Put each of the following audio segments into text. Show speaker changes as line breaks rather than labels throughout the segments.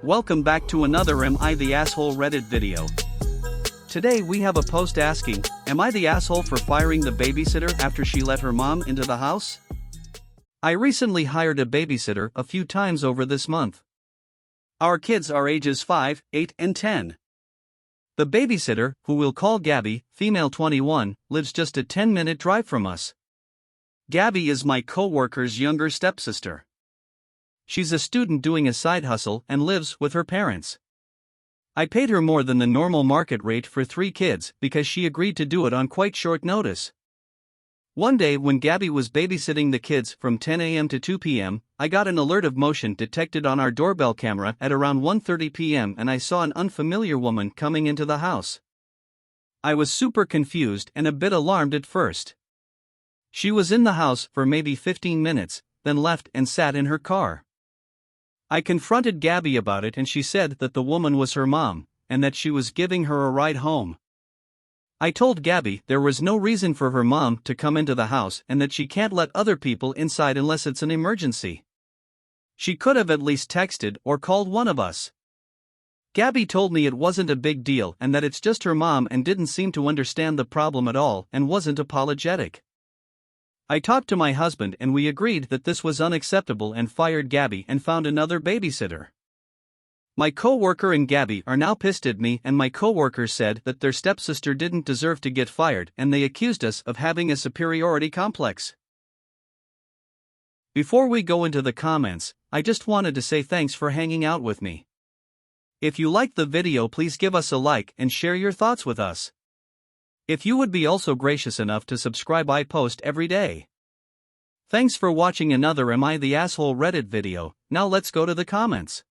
Welcome back to another Am I the Asshole Reddit video. Today we have a post asking, am I the asshole for firing the babysitter after she let her mom into the house? I recently hired a babysitter a few times over this month. Our kids are ages 5, 8, and 10. The babysitter, who we'll call Gabby, female 21, lives just a 10-minute drive from us. Gabby is my co-worker's younger stepsister. She's a student doing a side hustle and lives with her parents. I paid her more than the normal market rate for 3 kids because she agreed to do it on quite short notice. One day when Gabby was babysitting the kids from 10 a.m. to 2 p.m., I got an alert of motion detected on our doorbell camera at around 1:30 p.m. and I saw an unfamiliar woman coming into the house. I was super confused and a bit alarmed at first. She was in the house for maybe 15 minutes, then left and sat in her car. I confronted Gabby about it and she said that the woman was her mom, and that she was giving her a ride home. I told Gabby there was no reason for her mom to come into the house and that she can't let other people inside unless it's an emergency. She could have at least texted or called one of us. Gabby told me it wasn't a big deal and that it's just her mom and didn't seem to understand the problem at all and wasn't apologetic. I talked to my husband and we agreed that this was unacceptable and fired Gabby and found another babysitter. My co-worker and Gabby are now pissed at me and my co-worker said that their stepsister didn't deserve to get fired and they accused us of having a superiority complex. Before we go into the comments, I just wanted to say thanks for hanging out with me. If you liked the video, please give us a like and share your thoughts with us. If you would be also gracious enough to subscribe, I post every day. Thanks for watching another Am I the Asshole Reddit video. Now let's go to the comments.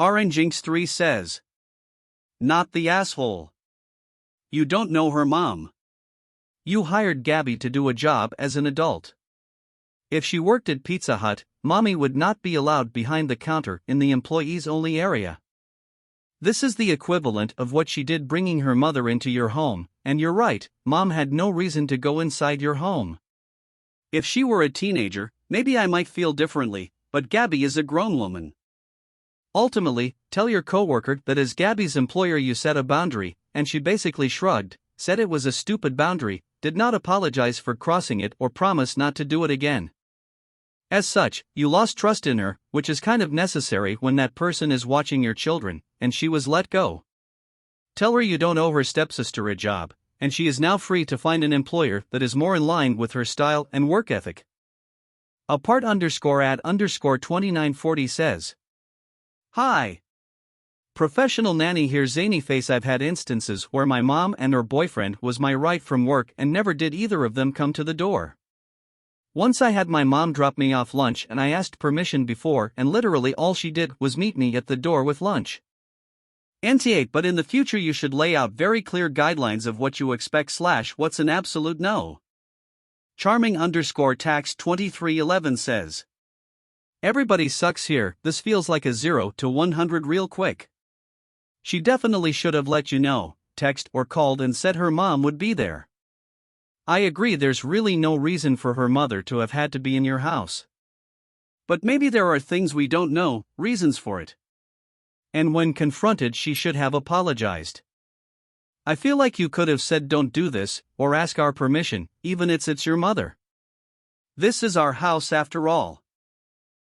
RNJinx3 says, not the asshole. You don't know her mom. You hired Gabby to do a job as an adult. If she worked at Pizza Hut, mommy would not be allowed behind the counter in the employees-only area. This is the equivalent of what she did bringing her mother into your home, and you're right, mom had no reason to go inside your home. If she were a teenager, maybe I might feel differently, but Gabby is a grown woman. Ultimately, tell your coworker that as Gabby's employer you set a boundary, and she basically shrugged, said it was a stupid boundary, did not apologize for crossing it or promise not to do it again. As such, you lost trust in her, which is kind of necessary when that person is watching your children, and she was let go. Tell her you don't owe her stepsister a job, and she is now free to find an employer that is more in line with her style and work ethic. Apart_at_2940 says, hi. Professional nanny here, zany face. I've had instances where my mom and her boyfriend was my ride from work and never did either of them come to the door. Once I had my mom drop me off lunch and I asked permission before and literally all she did was meet me at the door with lunch. NT8 But in the future you should lay out very clear guidelines of what you expect / what's an absolute no. Charming_tax2311 says, everybody sucks here, this feels like a 0 to 100 real quick. She definitely should have let you know, text or called and said her mom would be there. I agree there's really no reason for her mother to have had to be in your house. But maybe there are things we don't know, reasons for it. And when confronted she should have apologized. I feel like you could have said don't do this, or ask our permission, even if it's your mother. This is our house after all.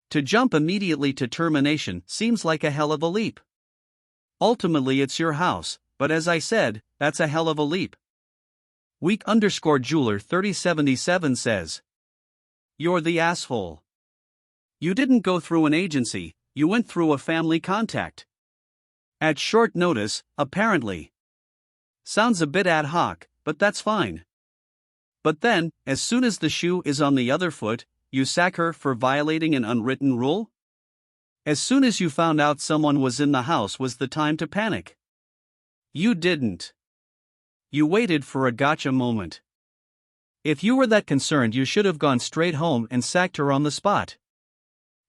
To jump immediately to termination seems like a hell of a leap. Ultimately it's your house, but as I said, that's a hell of a leap. Weak_jeweler3077 says, you're the asshole. You didn't go through an agency, you went through a family contact. At short notice, apparently. Sounds a bit ad hoc, but that's fine. But then, as soon as the shoe is on the other foot, you sack her for violating an unwritten rule? As soon as you found out someone was in the house was the time to panic. You didn't. You waited for a gotcha moment. If you were that concerned you should have gone straight home and sacked her on the spot.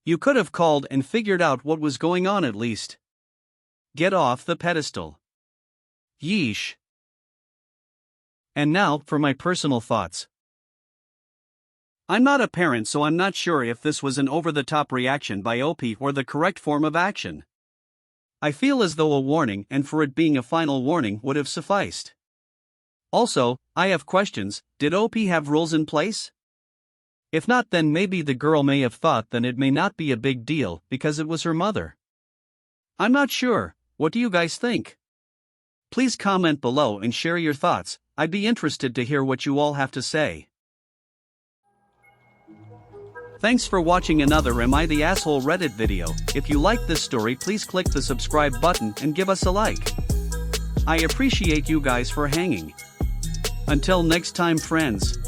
You could have called and figured out what was going on at least. Get off the pedestal. Yeesh. And now for my personal thoughts. I'm not a parent, so I'm not sure if this was an over-the-top reaction by OP or the correct form of action. I feel as though a warning, and for it being a final warning, would have sufficed. Also, I have questions. Did OP have rules in place? If not, then maybe the girl may have thought that it may not be a big deal because it was her mother. I'm not sure. What do you guys think? Please comment below and share your thoughts. I'd be interested to hear what you all have to say. Thanks for watching another Am I the Asshole Reddit video. If you liked this story, please click the subscribe button and give us a like. I appreciate you guys for hanging. Until next time, friends.